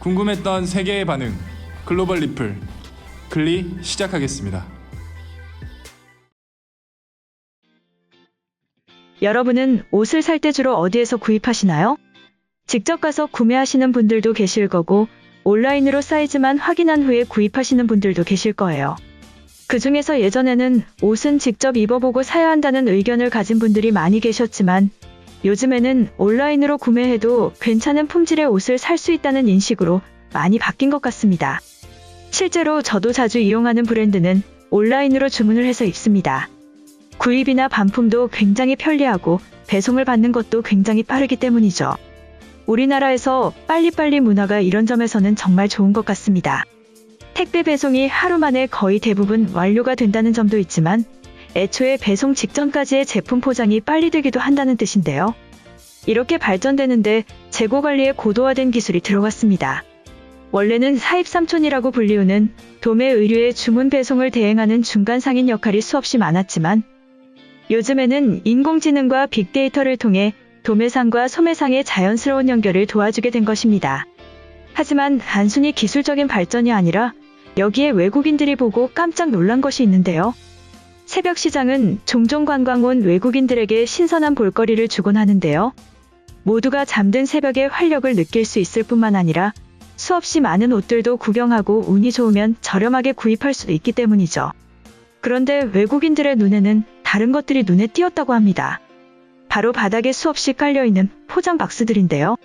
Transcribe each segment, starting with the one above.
궁금했던 세계의 반응, 글로벌 리플, 글리 시작하겠습니다. 여러분은 옷을 살 때 주로 어디에서 구입하시나요? 직접 가서 구매하시는 분들도 계실 거고, 온라인으로 사이즈만 확인한 후에 구입하시는 분들도 계실 거예요. 그 중에서 예전에는 옷은 직접 입어보고 사야 한다는 의견을 가진 분들이 많이 계셨지만, 요즘에는 온라인으로 구매해도 괜찮은 품질의 옷을 살 수 있다는 인식으로 많이 바뀐 것 같습니다. 실제로 저도 자주 이용하는 브랜드는 온라인으로 주문을 해서 입습니다. 구입이나 반품도 굉장히 편리하고 배송을 받는 것도 굉장히 빠르기 때문이죠. 우리나라에서 빨리빨리 문화가 이런 점에서는 정말 좋은 것 같습니다. 택배 배송이 하루 만에 거의 대부분 완료가 된다는 점도 있지만 애초에 배송 직전까지의 제품 포장이 빨리 되기도 한다는 뜻인데요. 이렇게 발전되는데 재고 관리에 고도화된 기술이 들어갔습니다. 원래는 사입삼촌이라고 불리우는 도매 의류의 주문 배송을 대행하는 중간 상인 역할이 수없이 많았지만 요즘에는 인공지능과 빅데이터를 통해 도매상과 소매상의 자연스러운 연결을 도와주게 된 것입니다. 하지만 단순히 기술적인 발전이 아니라 여기에 외국인들이 보고 깜짝 놀란 것이 있는데요. 새벽 시장은 종종 관광 온 외국인들에게 신선한 볼거리를 주곤 하는데요. 모두가 잠든 새벽의 활력을 느낄 수 있을 뿐만 아니라 수없이 많은 옷들도 구경하고 운이 좋으면 저렴하게 구입할 수도 있기 때문이죠. 그런데 외국인들의 눈에는 다른 것들이 눈에 띄었다고 합니다. 바로 바닥에 수없이 깔려있는 포장 박스들인데요.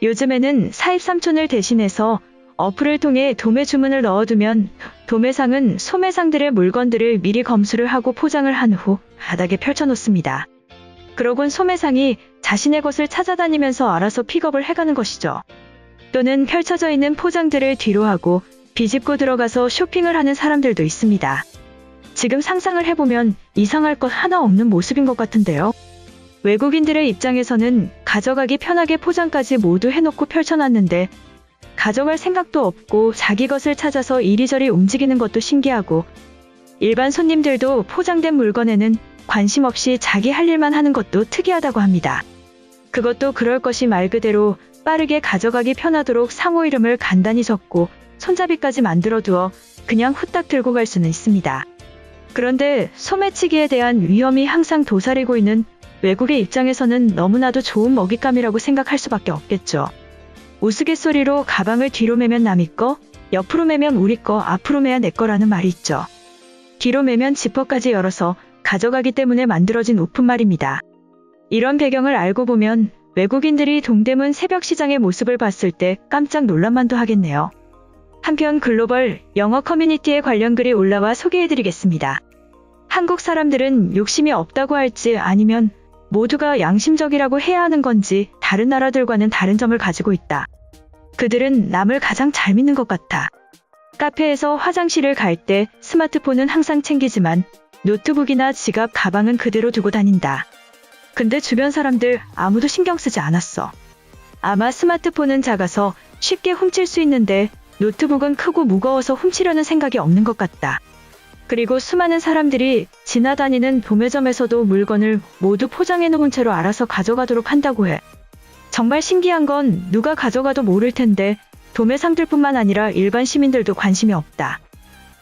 요즘에는 사입삼촌을 대신해서 어플을 통해 도매 주문을 넣어두면 도매상은 소매상들의 물건들을 미리 검수를 하고 포장을 한 후 바닥에 펼쳐놓습니다. 그러곤 소매상이 자신의 것을 찾아다니면서 알아서 픽업을 해가는 것이죠. 또는 펼쳐져 있는 포장들을 뒤로 하고 비집고 들어가서 쇼핑을 하는 사람들도 있습니다. 지금 상상을 해보면 이상할 것 하나 없는 모습인 것 같은데요. 외국인들의 입장에서는 가져가기 편하게 포장까지 모두 해놓고 펼쳐놨는데 가져갈 생각도 없고 자기 것을 찾아서 이리저리 움직이는 것도 신기하고 일반 손님들도 포장된 물건에는 관심 없이 자기 할 일만 하는 것도 특이하다고 합니다. 그것도 그럴 것이 말 그대로 빠르게 가져가기 편하도록 상호 이름을 간단히 적고 손잡이까지 만들어두어 그냥 후딱 들고 갈 수는 있습니다. 그런데 소매치기에 대한 위험이 항상 도사리고 있는 외국의 입장에서는 너무나도 좋은 먹잇감이라고 생각할 수밖에 없겠죠. 우스갯소리로 가방을 뒤로 매면 남이 거, 옆으로 매면 우리 거, 앞으로 매야 내 거라는 말이 있죠. 뒤로 매면 지퍼까지 열어서 가져가기 때문에 만들어진 우픈 말입니다. 이런 배경을 알고 보면 외국인들이 동대문 새벽 시장의 모습을 봤을 때 깜짝 놀랄만도 하겠네요. 한편 글로벌 영어 커뮤니티에 관련 글이 올라와 소개해드리겠습니다. 한국 사람들은 욕심이 없다고 할지 아니면 모두가 양심적이라고 해야 하는 건지 다른 나라들과는 다른 점을 가지고 있다. 그들은 남을 가장 잘 믿는 것 같아. 카페에서 화장실을 갈 때 스마트폰은 항상 챙기지만 노트북이나 지갑, 가방은 그대로 두고 다닌다. 근데 주변 사람들 아무도 신경 쓰지 않았어. 아마 스마트폰은 작아서 쉽게 훔칠 수 있는데 노트북은 크고 무거워서 훔치려는 생각이 없는 것 같다. 그리고 수많은 사람들이 지나다니는 도매점에서도 물건을 모두 포장해 놓은 채로 알아서 가져가도록 한다고 해. 정말 신기한 건 누가 가져가도 모를 텐데 도매상들뿐만 아니라 일반 시민들도 관심이 없다.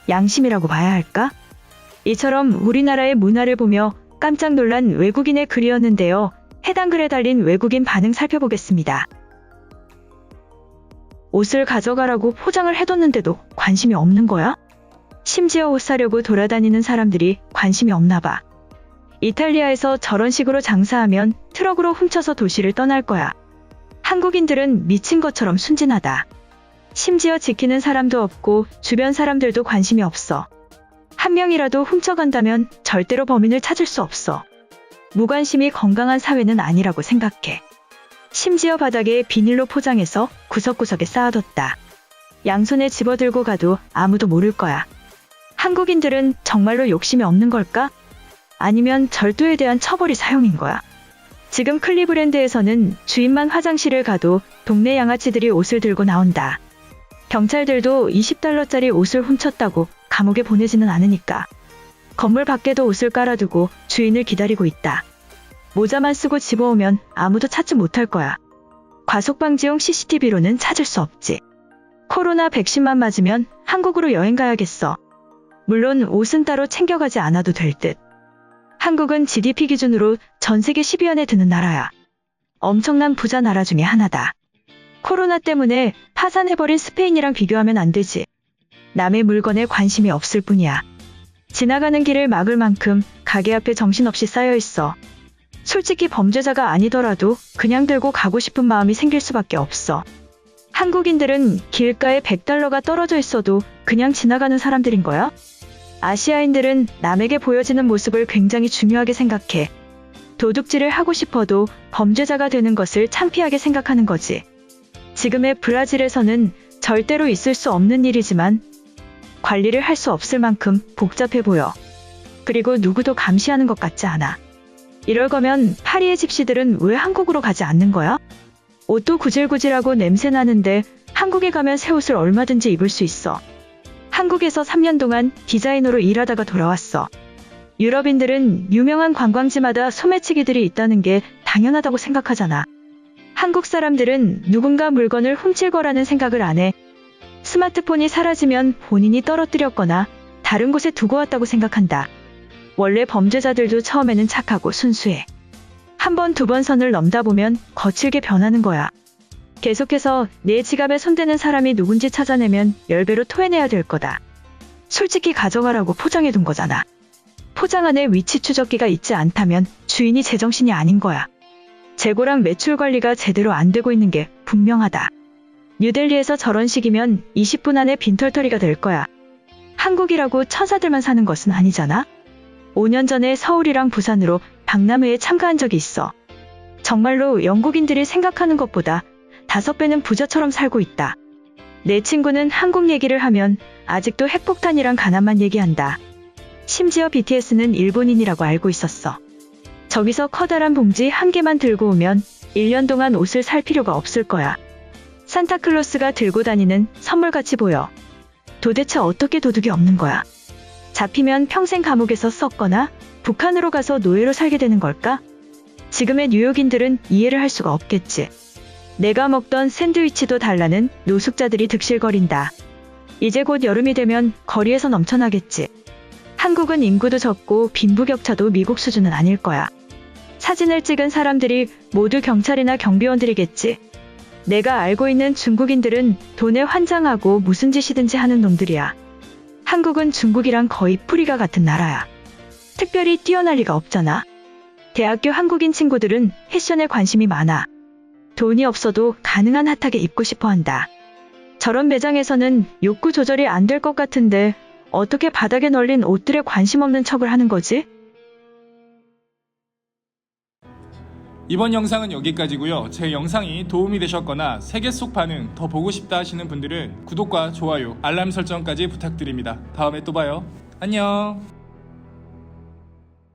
양심이라고 봐야 할까? 이처럼 우리나라의 문화를 보며 깜짝 놀란 외국인의 글이었는데요. 해당 글에 달린 외국인 반응 살펴보겠습니다. 옷을 가져가라고 포장을 해뒀는데도 관심이 없는 거야? 심지어 옷 사려고 돌아다니는 사람들이 관심이 없나 봐. 이탈리아에서 저런 식으로 장사하면 트럭으로 훔쳐서 도시를 떠날 거야. 한국인들은 미친 것처럼 순진하다. 심지어 지키는 사람도 없고 주변 사람들도 관심이 없어. 한 명이라도 훔쳐간다면 절대로 범인을 찾을 수 없어. 무관심이 건강한 사회는 아니라고 생각해. 심지어 바닥에 비닐로 포장해서 구석구석에 쌓아뒀다. 양손에 집어들고 가도 아무도 모를 거야. 한국인들은 정말로 욕심이 없는 걸까? 아니면 절도에 대한 처벌이 사용인 거야? 지금 클리브랜드에서는 주인만 화장실을 가도 동네 양아치들이 옷을 들고 나온다. 경찰들도 $20짜리 옷을 훔쳤다고 감옥에 보내지는 않으니까. 건물 밖에도 옷을 깔아두고 주인을 기다리고 있다. 모자만 쓰고 집어오면 아무도 찾지 못할 거야. 과속방지용 CCTV로는 찾을 수 없지. 코로나 백신만 맞으면 한국으로 여행 가야겠어. 물론 옷은 따로 챙겨가지 않아도 될 듯. 한국은 GDP 기준으로 전 세계 10위 안에 드는 나라야. 엄청난 부자 나라 중에 하나다. 코로나 때문에 파산해버린 스페인이랑 비교하면 안 되지. 남의 물건에 관심이 없을 뿐이야. 지나가는 길을 막을 만큼 가게 앞에 정신없이 쌓여있어. 솔직히 범죄자가 아니더라도 그냥 들고 가고 싶은 마음이 생길 수밖에 없어. 한국인들은 길가에 $100가 떨어져 있어도 그냥 지나가는 사람들인 거야? 아시아인들은 남에게 보여지는 모습을 굉장히 중요하게 생각해. 도둑질을 하고 싶어도 범죄자가 되는 것을 창피하게 생각하는 거지. 지금의 브라질에서는 절대로 있을 수 없는 일이지만 관리를 할 수 없을 만큼 복잡해 보여. 그리고 누구도 감시하는 것 같지 않아. 이럴 거면 파리의 집시들은 왜 한국으로 가지 않는 거야? 옷도 구질구질하고 냄새 나는데 한국에 가면 새 옷을 얼마든지 입을 수 있어. 한국에서 3년 동안 디자이너로 일하다가 돌아왔어. 유럽인들은 유명한 관광지마다 소매치기들이 있다는 게 당연하다고 생각하잖아. 한국 사람들은 누군가 물건을 훔칠 거라는 생각을 안 해. 스마트폰이 사라지면 본인이 떨어뜨렸거나 다른 곳에 두고 왔다고 생각한다. 원래 범죄자들도 처음에는 착하고 순수해. 한 번, 두 번 선을 넘다 보면 거칠게 변하는 거야. 계속해서 내 지갑에 손대는 사람이 누군지 찾아내면 10배로 토해내야 될 거다. 솔직히 가져가라고 포장해둔 거잖아. 포장 안에 위치 추적기가 있지 않다면 주인이 제정신이 아닌 거야. 재고랑 매출 관리가 제대로 안 되고 있는 게 분명하다. 뉴델리에서 저런 식이면 20분 안에 빈털터리가 될 거야. 한국이라고 천사들만 사는 것은 아니잖아. 5년 전에 서울이랑 부산으로 박람회에 참가한 적이 있어. 정말로 영국인들이 생각하는 것보다 5배는 부자처럼 살고 있다. 내 친구는 한국 얘기를 하면 아직도 핵폭탄이랑 가난만 얘기한다. 심지어 BTS는 일본인이라고 알고 있었어. 저기서 커다란 봉지 한 개만 들고 오면 1년 동안 옷을 살 필요가 없을 거야. 산타클로스가 들고 다니는 선물같이 보여. 도대체 어떻게 도둑이 없는 거야? 잡히면 평생 감옥에서 썩거나 북한으로 가서 노예로 살게 되는 걸까? 지금의 뉴욕인들은 이해를 할 수가 없겠지. 내가 먹던 샌드위치도 달라는 노숙자들이 득실거린다. 이제 곧 여름이 되면 거리에서 넘쳐나겠지. 한국은 인구도 적고 빈부격차도 미국 수준은 아닐 거야. 사진을 찍은 사람들이 모두 경찰이나 경비원들이겠지. 내가 알고 있는 중국인들은 돈에 환장하고 무슨 짓이든지 하는 놈들이야. 한국은 중국이랑 거의 뿌리가 같은 나라야. 특별히 뛰어날 리가 없잖아. 대학교 한국인 친구들은 패션에 관심이 많아. 돈이 없어도 가능한 핫하게 입고 싶어 한다. 저런 매장에서는 욕구 조절이 안 될 것 같은데 어떻게 바닥에 널린 옷들에 관심 없는 척을 하는 거지? 이번 영상은 여기까지고요. 제 영상이 도움이 되셨거나 세계 속 반응 더 보고 싶다 하시는 분들은 구독과 좋아요, 알람 설정까지 부탁드립니다. 다음에 또 봐요. 안녕.